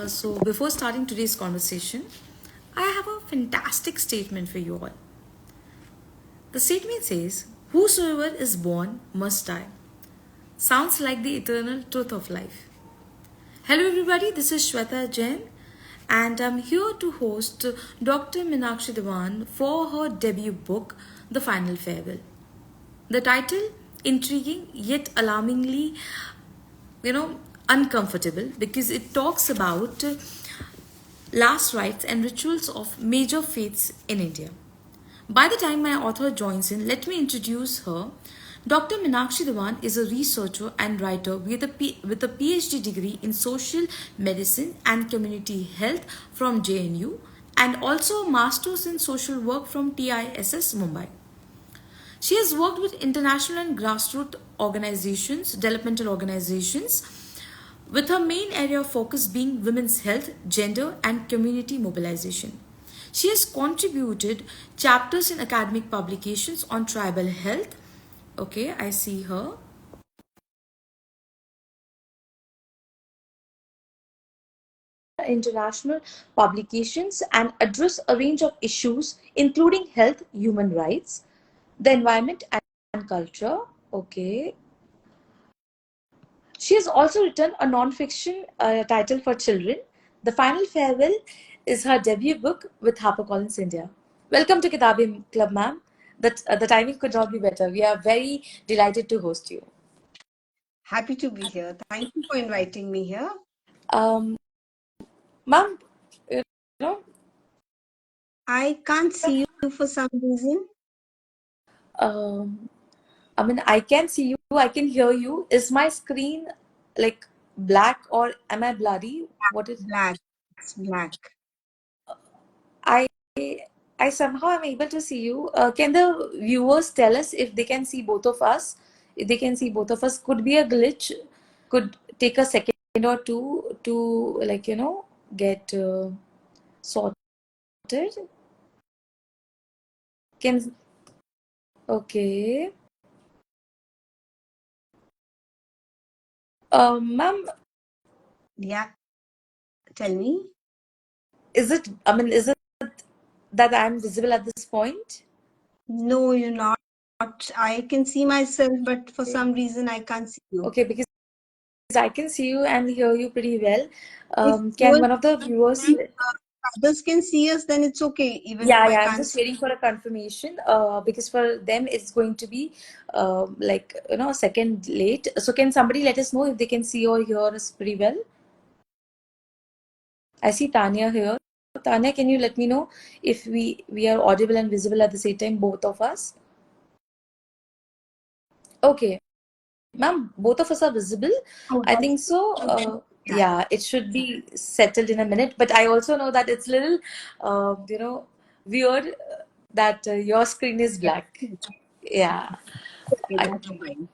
So, before starting today's conversation, I have a fantastic statement for you all. The statement says, "Whosoever is born must die." Sounds like the eternal truth of life. Hello, everybody, this is Shweta Jain, and I'm here to host Dr. Minakshi Dewan for her debut book, The Final Farewell. The title, intriguing yet alarmingly, uncomfortable because it talks about last rites and rituals of major faiths in India. By the time my author joins in, let me introduce her. Dr. Minakshi Dewan is a researcher and writer with a PhD degree in social medicine and community health from JNU and also a master's in social work from TISS Mumbai. She has worked with international and grassroots organizations, developmental organizations, with her main area of focus being women's health, gender, and community mobilization. She has contributed chapters in academic publications on tribal health. Okay, I see her. International publications and address a range of issues including health, human rights, the environment, and culture. Okay, she has also written a non-fiction title for children. The Final Farewell is her debut book with HarperCollins India. Welcome to Kitabi Club, ma'am. The timing could not be better. We are very delighted to host you. Happy to be here. Thank you for inviting me here. Um, Ma'am, you know, I can't see you for some reason. um, I can see you, I can hear you. Is my screen like black or am I blurry? What is Black. It's black. I I somehow am able to see you. Can the viewers tell us if they can see both of us? If they can see both of us, could be a glitch. Could take a second or two to get sorted. Can okay. Ma'am, Yeah. Tell me. is it that I'm visible at this point? No, you're not. I can see myself, but for some reason I can't see you. Okay, because I can see you and hear you pretty well. If Can one of the viewers? others can see us, then it's okay, even if Yeah, I yeah. I'm can't just see. waiting for a confirmation. Because for them it's going to be a second late. So can somebody let us know if they can see or hear us pretty well? I see Tanya here. Tanya, can you let me know if we are audible and visible at the same time, both of us? Okay. Ma'am, both of us are visible. Oh, I think so. yeah. Yeah, it should be settled in a minute. But I also know that it's little, weird that your screen is Yeah. black. Yeah, Okay, I, that's fine.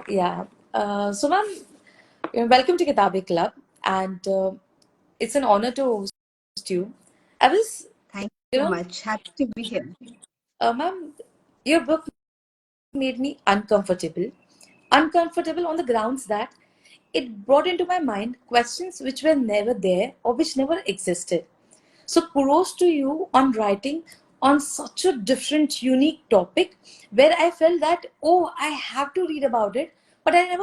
yeah. So, ma'am, welcome to Kitabi Club, and it's an honor to host you. I was, Thank you you so know, much. Happy to be here. ma'am, your book made me uncomfortable. Uncomfortable on the grounds that it brought into my mind questions which were never there or which never existed. So, kudos to you on writing on such a different, unique topic where I felt that, oh, I have to read about it, but I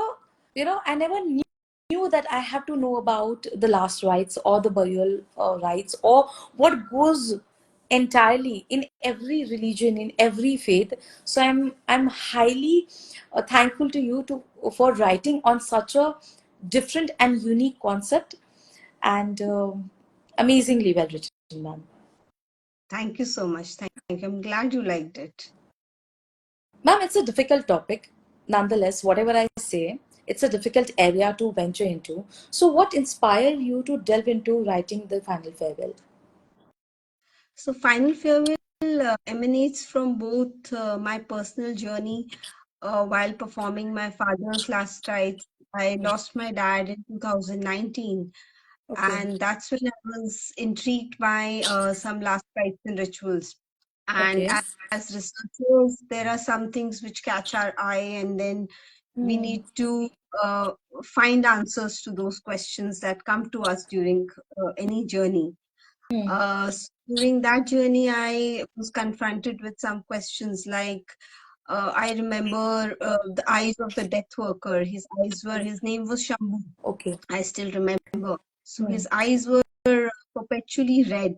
never knew that I have to know about the last rites or the burial rites or what goes entirely in every religion, in every faith. So I'm highly thankful to you to for writing on such a different and unique concept and amazingly well written, ma'am. Thank you so much. Thank you. I'm glad you liked it. Ma'am, it's a difficult topic. Nonetheless, whatever I say, it's a difficult area to venture into. So, what inspired you to delve into writing the final farewell? So, Final Farewell emanates from both my personal journey while performing my father's last rites. I lost my dad in 2019, Okay, and that's when I was intrigued by some last rites and rituals. And okay. as researchers, there are some things which catch our eye, and then we Hmm. need to uh, find answers to those questions that come to us during any journey. Hmm. During that journey, I was confronted with some questions like, I remember the eyes of the death worker. His name was Shambhu. Okay. I still remember. So Hmm. his eyes were perpetually red.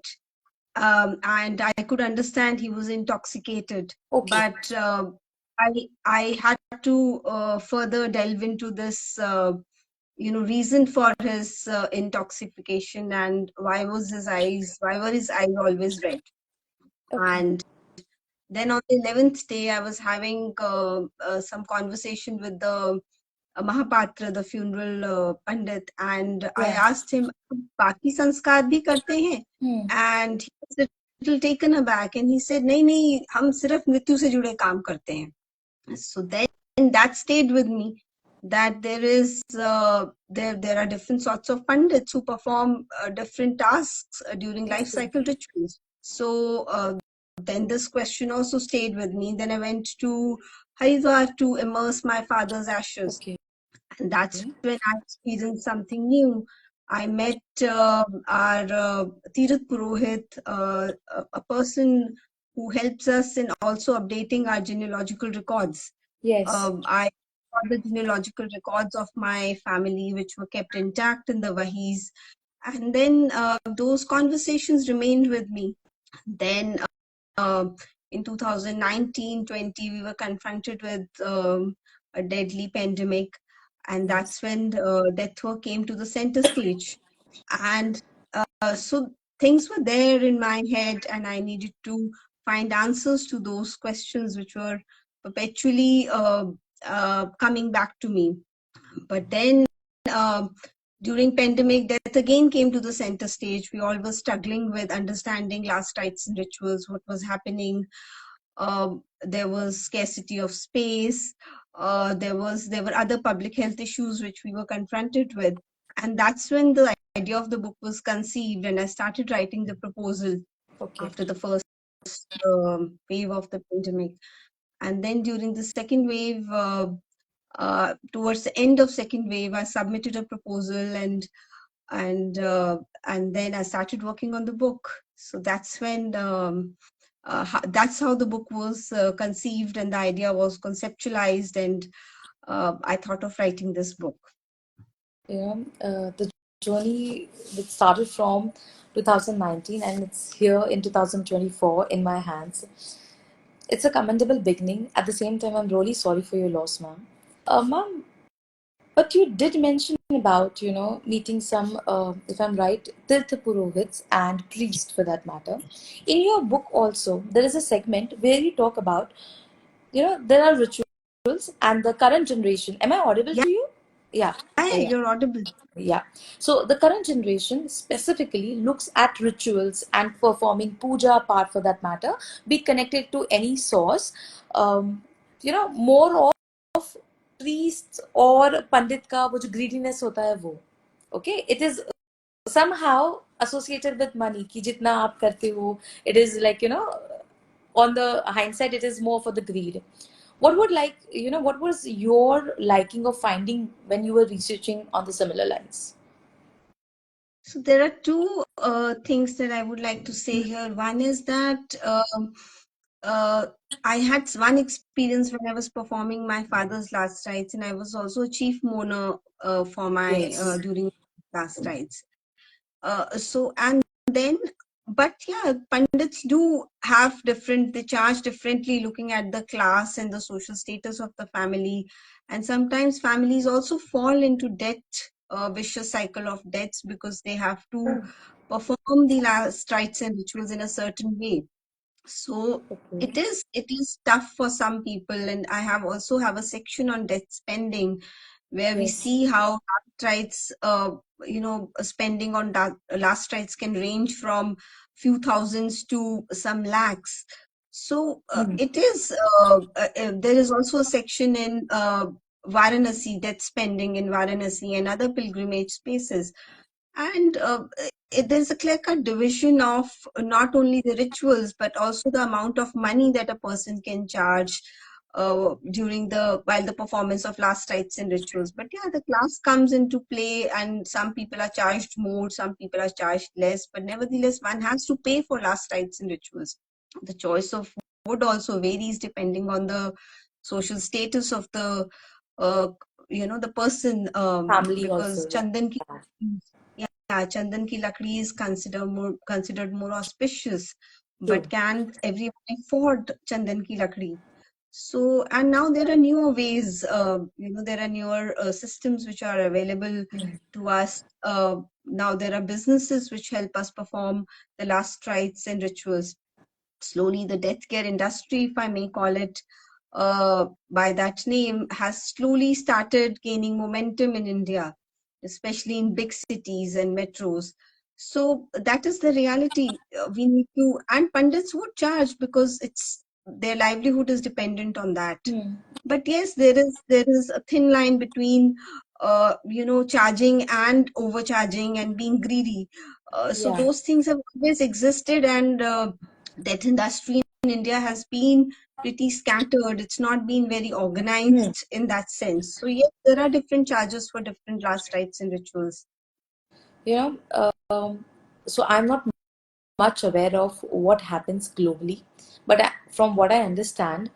And I could understand he was intoxicated. Okay. But I had to further delve into this, reason for his intoxication, and why were his eyes always red? Okay. And then on the 11th day, I was having some conversation with the Mahapatra, the funeral Pandit, and I Yeah. asked him, "Baki sanskar bhi karte hain?" Hmm. And he was a little taken aback, and he said, "नहीं नहीं, हम सिर्फ मृत्यु से जुड़े काम करते हैं." So then that stayed with me, that there are different sorts of pandits who perform different tasks during life cycle rituals. So then this question also stayed with me. Then I went to Haridwar to immerse my father's ashes, Okay. and that's when I experienced something new. I met our Tirath Purohit, a person who helps us in also updating our genealogical records. Yes. I got the genealogical records of my family, which were kept intact in the Wahis. And then those conversations remained with me. Then uh, in 2019-20, we were confronted with a deadly pandemic. And Yes. that's when death work came to the center stage. And so things were there in my head, and I needed to find answers to those questions which were perpetually coming back to me. But then uh, during pandemic, death again came to the center stage. We all were struggling with understanding last rites and rituals, what was happening. There was scarcity of space. There were other public health issues which we were confronted with, and that's when the idea of the book was conceived, and I started writing the proposal Okay. after the first wave of the pandemic. And then during the second wave, towards the end of second wave, I submitted a proposal, and and then I started working on the book. So that's when that's how the book was conceived, and the idea was conceptualized, and I thought of writing this book. The journey that started from 2019 and it's here in 2024 in my hands. It's a commendable beginning. At the same time, I'm really sorry for your loss, ma'am. Ma'am, but you did mention about, meeting some, if I'm right, Tirtha Purohits and priests for that matter. In your book also, there is a segment where you talk about, there are rituals and the current generation. Am I audible Yeah, to you? Yeah. yeah, Yeah. you're audible. Yeah. So the current generation specifically looks at rituals and performing puja part for that matter, be connected to any source. More of priests or pandit का वो जो greediness होता है वो. Okay, it is somehow associated with money कि जितना आप करते हो, it is like on the hindsight it is more for the greed. What was your liking of finding when you were researching on the similar lines? So there are two things that I would like to say here. One is that uh, I had one experience when I was performing my father's last rites, and I was also a chief mourner for my Yes. during last rites. So and then, but yeah, pundits do have different, they charge differently looking at the class and the social status of the family. And sometimes families also fall into debt, vicious cycle of debts, because they have to Oh, perform the last rites and rituals in a certain way. So okay. it is tough for some people, and I have also have a section on debt spending, where we Yes. see how last rites, spending on last rites can range from few thousands to some lakhs. So Hmm. it is there is also a section in Varanasi, debt spending in Varanasi and other pilgrimage spaces. And there's a clear-cut division of not only the rituals, but also the amount of money that a person can charge. during the while the performance of last rites and rituals. But yeah, the class comes into play, and some people are charged more, some people are charged less, but nevertheless, one has to pay for last rites and rituals. The choice of food also varies depending on the social status of the uh, the person, Family because also, yeah. chandan ki lakdi is considered more auspicious, True. but can everyone afford chandan ki lakdi? So, and now there are newer ways, there are newer systems which are available to us. Now there are businesses which help us perform the last rites and rituals. Slowly, the death care industry, if I may call it by that name, has slowly started gaining momentum in India, especially in big cities and metros. So that is the reality. We need to, and pundits would charge because it's their livelihood is dependent on that. Hmm. But yes, there is a thin line between charging and overcharging and being greedy. So Yeah. those things have always existed, and that industry in India has been pretty scattered. It's not been very Hmm. organized in that sense. So yes, there are different charges for different last rites and rituals. You know, so I'm not much aware of what happens globally, but from what I understand,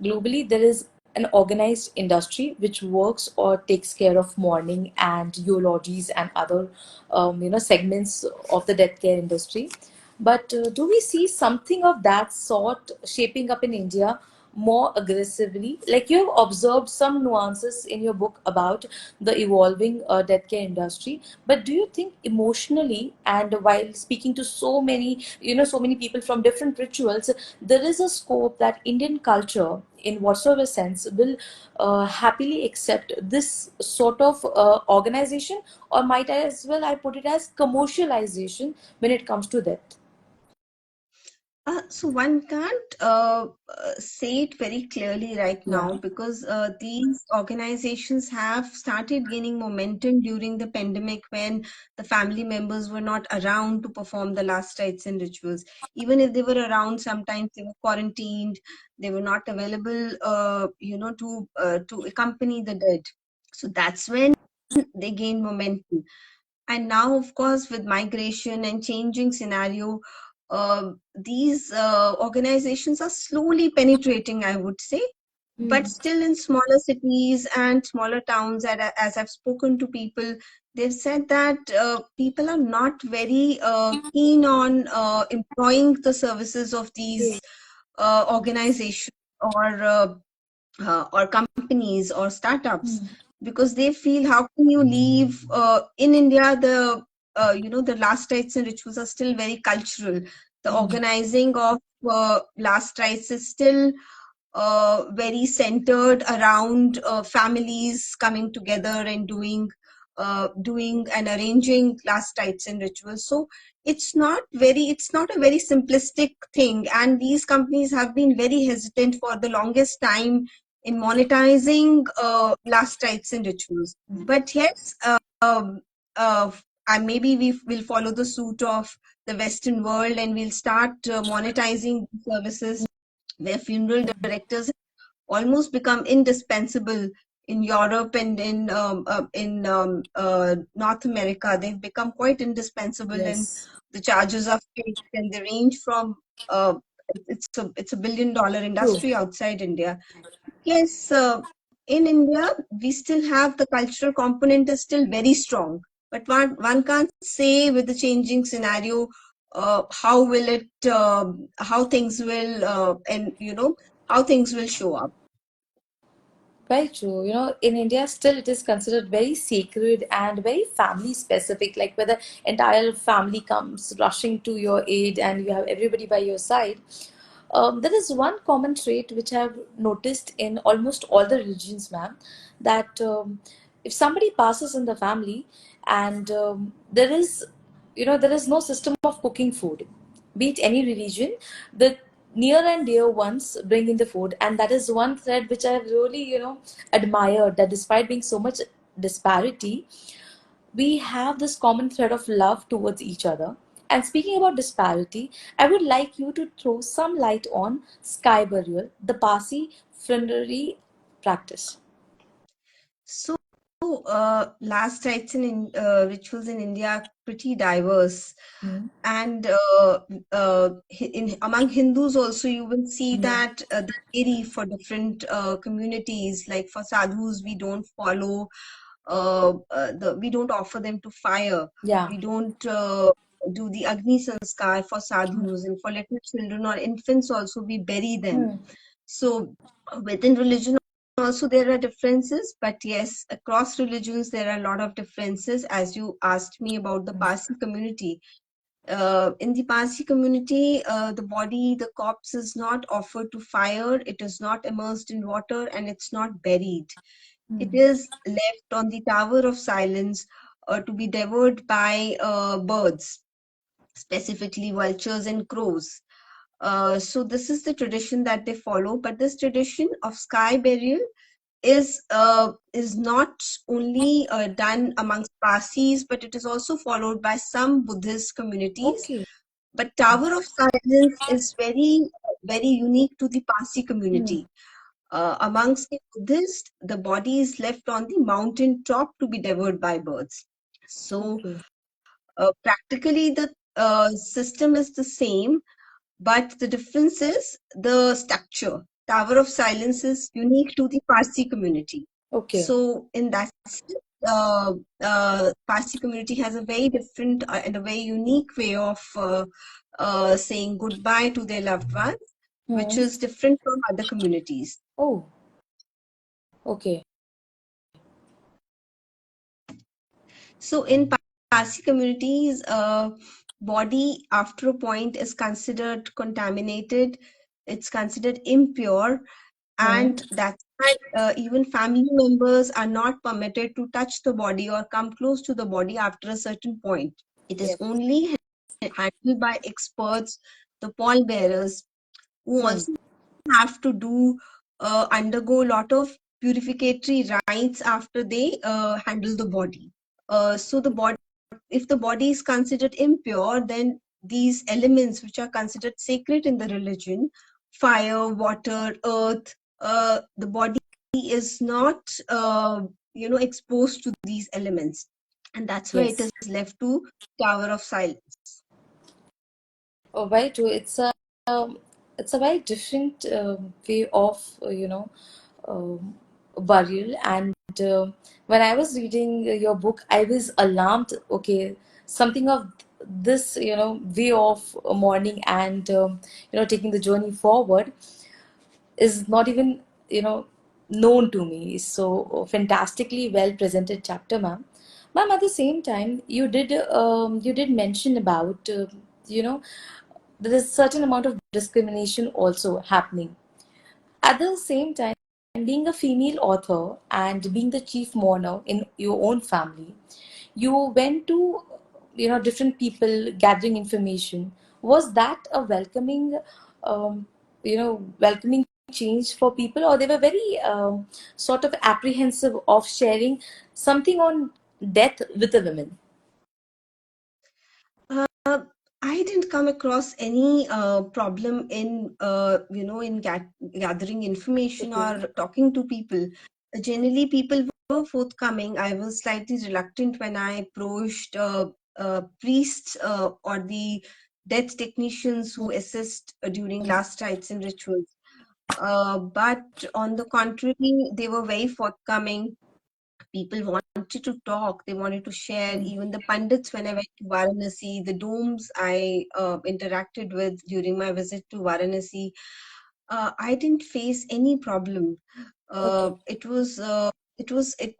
globally there is an organized industry which works or takes care of mourning and eulogies and other segments of the death care industry. But do we see something of that sort shaping up in India more aggressively? Like, you've observed some nuances in your book about the evolving death care industry, but do you think emotionally, and while speaking to so many people from different rituals, there is a scope that Indian culture, in whatsoever sense, will happily accept this sort of organization, or might I as well I put it as commercialization when it comes to death? So one can't say it very clearly right Yeah. now, because these organizations have started gaining momentum during the pandemic, when the family members were not around to perform the last rites and rituals. Even if they were around, sometimes they were quarantined, they were not available, to accompany the dead. So that's when they gained momentum. And now, of course, with migration and changing scenario, these organizations are slowly penetrating, I would say, but Hmm. still in smaller cities and smaller towns. As I've spoken to people, they've said that people are not very keen on employing the services of Okay. these organizations, or companies or startups, Hmm. because they feel, how can you leave in India, the last rites and rituals are still very cultural. The Hmm. organizing of last rites is still very centered around families coming together and doing and arranging last rites and rituals. So it's not a very simplistic thing, and these companies have been very hesitant for the longest time in monetizing last rites and rituals. But yes, uh, and maybe we will follow the suit of the Western world, and we'll start monetizing services, where funeral directors almost become indispensable in Europe and in North America. They've become quite indispensable, and Yes. the charges are fixed, and they range from it's a $1 billion True. industry outside India. Yes, in India, we still have the cultural component is still very strong, but one can't say with the changing scenario how things will how things will show up. Very true. In India, still it is considered very sacred and very family specific, like where the entire family comes rushing to your aid and you have everybody by your side. There is one common trait which I've noticed in almost all the religions, ma'am, that if somebody passes in the family, and there is no system of cooking food, be it any religion, the near and dear ones bring in the food. And that is one thread which I really admired, that despite being so much disparity, we have this common thread of love towards each other. And speaking about disparity, I would like you to throw some light on sky burial, the Parsi funerary practice? So, last rites and rituals in India are pretty diverse, Hmm. and in among Hindus also you will see Hmm. that they vary for different communities. Like for sadhus, we don't follow we don't offer them to fire. Yeah. We don't do the Agni Sanskar for sadhus, and for little children or infants also we bury them. Hmm. So within religion also there are differences, but yes, across religions there are a lot of differences. As you asked me about the Parsi community, in the Parsi community, the body, the corpse is not offered to fire, it is not immersed in water, and it's not buried. It Hmm. is left on the Tower of Silence to be devoured by birds, specifically vultures and crows. So this is the tradition that they follow. But this tradition of sky burial is not only done amongst Parsis, but it is also followed by some Buddhist communities. Okay. But Tower of Silence is very unique to the Parsi Hmm. community. Amongst the Buddhists, the body is left on the mountain top to be devoured by birds. So Okay. practically, the system is the same, but the difference is the structure. Tower of Silence is unique to the Parsi community. Okay. So, in that sense, Parsi community has a very different and a very unique way of saying goodbye to their loved ones, which Hmm. is different from other communities. Oh, okay. So, in Parsi communities, body after a point is considered contaminated. It's considered impure, Hmm. and that's why even family members are not permitted to touch the body or come close to the body after a certain point. It is Yes. only handled by experts, the pallbearers, who Hmm. also have to do undergo a lot of purificatory rites after they handle the body. So the body, if the body is considered impure, then these elements which are considered sacred in the religion, fire, water, earth, the body is not exposed to these elements, and that's why it Yes. is left to Tower of Silence. Oh, very true. It's a very different way of um, burial. And when I was reading your book, I was alarmed. Okay, something of this way of mourning and taking the journey forward is not even known to me. So fantastically well presented chapter, ma'am. Ma'am, at the same time, you did mention about you know there is certain amount of discrimination also happening. At the same time, being a female author and being the chief mourner in your own family, you went to different people gathering information. Was that a welcoming change for people, or they were very sort of apprehensive of sharing something on death with the women? Uh, I didn't come across any problem in gathering information Okay. or talking to people. Generally, people were forthcoming. I was slightly reluctant when I approached priests or the death technicians who assist during last rites and rituals. But on the contrary, they were very forthcoming. People wanted to talk, they wanted to share. Mm. Even the pundits, when I went to Varanasi, the domes I interacted with during my visit to Varanasi, I didn't face any problem. Okay.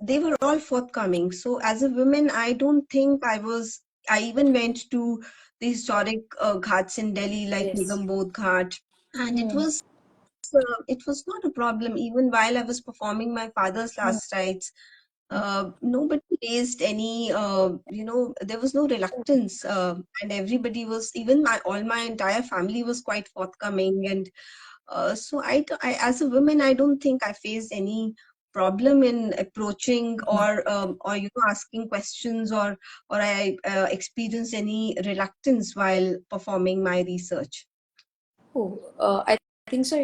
They were all forthcoming. So as a woman, I don't think I even went to the historic ghats in Delhi, like Yes. Nigambodh Ghat, and Hmm. it was not a problem. Even while I was performing my father's Hmm. last rites, nobody raised any, there was no reluctance, and everybody was, even all my entire family was quite forthcoming. And so as a woman, I don't think I faced any problem in approaching or asking questions, or I experienced any reluctance while performing my research. Oh, I think so.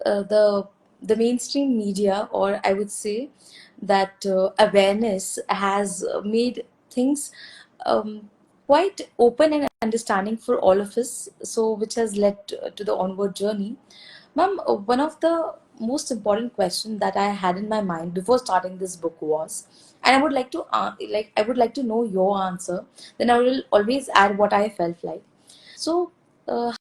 The the mainstream media, or I would say that awareness has made things um, quite open and understanding for all of us, so which has led to the onward journey. Ma'am, one of the most important questions that I had in my mind before starting this book was, and I would like to I would like to know your answer. Then I will always add what I felt like. So,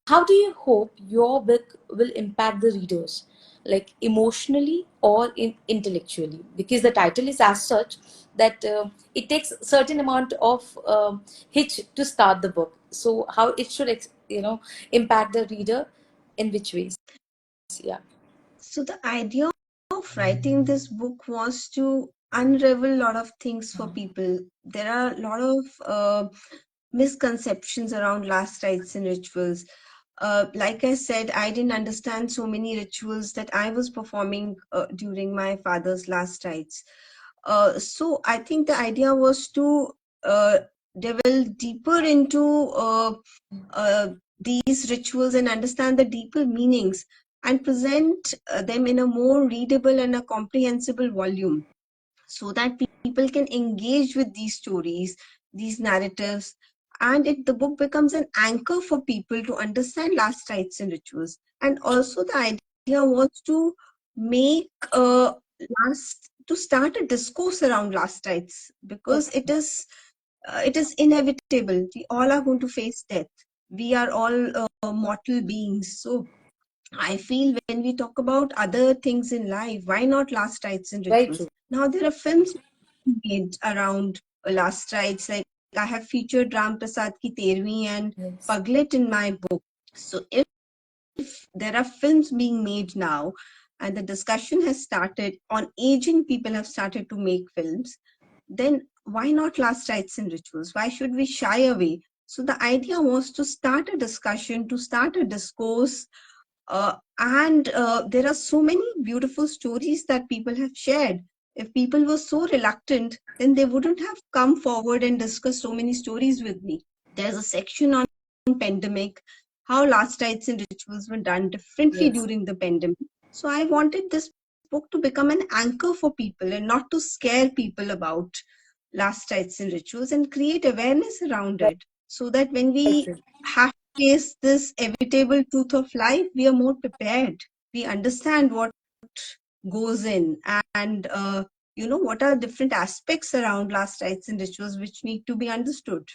how do you hope your book will impact the readers, like emotionally or intellectually? Because the title is as such that it takes a certain amount of hitch to start the book. So, how it should, impact the reader in which ways? Yeah. So the idea of writing this book was to unravel a lot of things for people. There are a lot of misconceptions around last rites and rituals. Like I said, I didn't understand so many rituals that I was performing during my father's last rites. So I think the idea was to uh, delve deeper into uh, these rituals and understand the deeper meanings and present them in a more readable and a comprehensible volume so that people can engage with these stories, these narratives, and the book becomes an anchor for people to understand last rites and rituals. And also, the idea was to make last to start a discourse around last rites because Okay. it is inevitable. We all are going to face death. We are all mortal beings. So I feel when we talk about other things in life, why not last rites and Very rituals? true. Now there are films made around last rites. Like I have featured Ram Prasad Ki Tervi and Yes. Paglet in my book. So if there are films being made now, and the discussion has started on aging people have started to make films, then why not last rites and rituals? Why should we shy away? So the idea was to start a discussion, to start a discourse, and there are so many beautiful stories that people have shared. If people were so reluctant, then they wouldn't have come forward and discussed so many stories with me. There's a section on pandemic, how last rites and rituals were done differently Yes. during the pandemic. So I wanted this book to become an anchor for people and not to scare people about last rites and rituals and create awareness around Very, it so that when very we true. have to face this inevitable truth of life, we are more prepared. We understand what goes in and what are different aspects around last rites and rituals which need to be understood.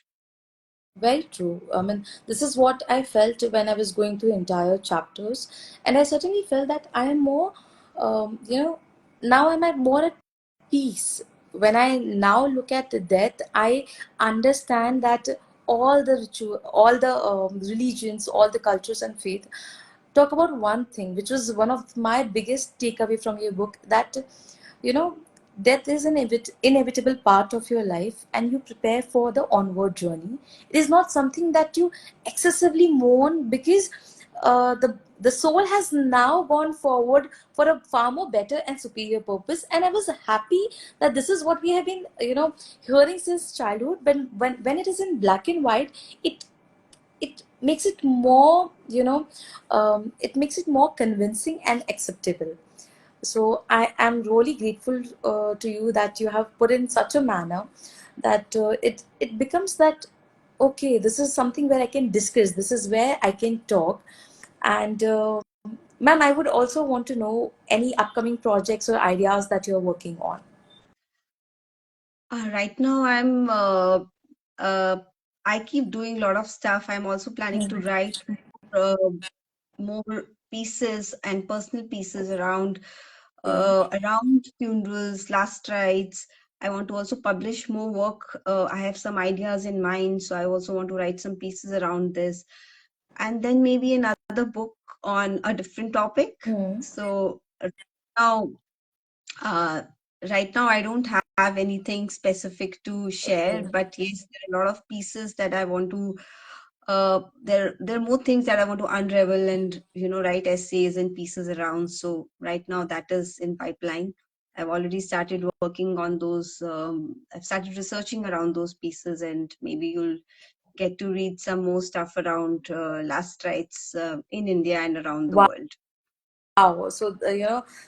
Very true. I mean, this is what I felt when I was going through entire chapters, and I certainly felt that I am more, now I'm at more at peace. When I now look at the death, I understand that all the ritual, all the religions, all the cultures and faith talk about one thing, which was one of my biggest takeaway from your book, that you know death is an inevitable part of your life, and you prepare for the onward journey. It is not something that you excessively mourn, because the soul has now gone forward for a far more better and superior purpose. And I was happy that this is what we have been hearing since childhood. When it is in black and white, it it makes it more, it makes it more convincing and acceptable. So I am really grateful to you that you have put in such a manner that it becomes that, okay, this is something where I can discuss, this is where I can talk. And ma'am, I would also want to know any upcoming projects or ideas that you're working on. Right now, uh, I keep doing a lot of stuff. I'm also planning to Mhm. write uh, more pieces and personal pieces Okay. around funerals, last rites. I want to also publish more work. I have some ideas in mind, so I also want to write some pieces around this, and then maybe another book on a different topic. Hmm. So now uh, right now, I don't have anything specific to share, Okay. but yes, there are a lot of pieces that I want to. There are more things that I want to unravel and write essays and pieces around. So right now, that is in pipeline. I've already started working on those. I've started researching around those pieces, and maybe you'll get to read some more stuff around last rites in India and around the Wow. world. Wow. So,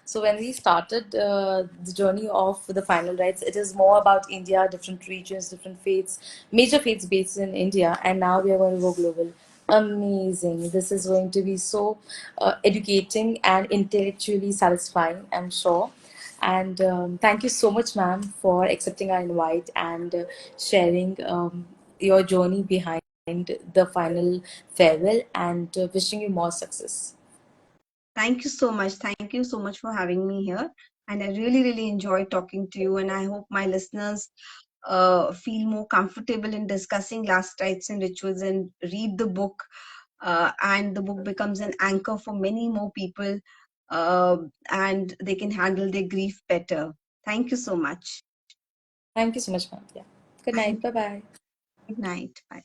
so when we started the journey of the final rites, it is more about India, different regions, different faiths, major faiths based in India, and now we are going to go global. Amazing. This is going to be so educating and intellectually satisfying, I'm sure. And thank you so much, ma'am, for accepting our invite and sharing your journey behind the final farewell, and wishing you more success. Thank you so much. Thank you so much for having me here. And I really, really enjoyed talking to you. And I hope my listeners feel more comfortable in discussing last rites and rituals and read the book. And the book becomes an anchor for many more people, uh, and they can handle their grief better. Thank you so much. Thank you so much, ma'am. Yeah. Good night. Bye bye. Good night. Bye.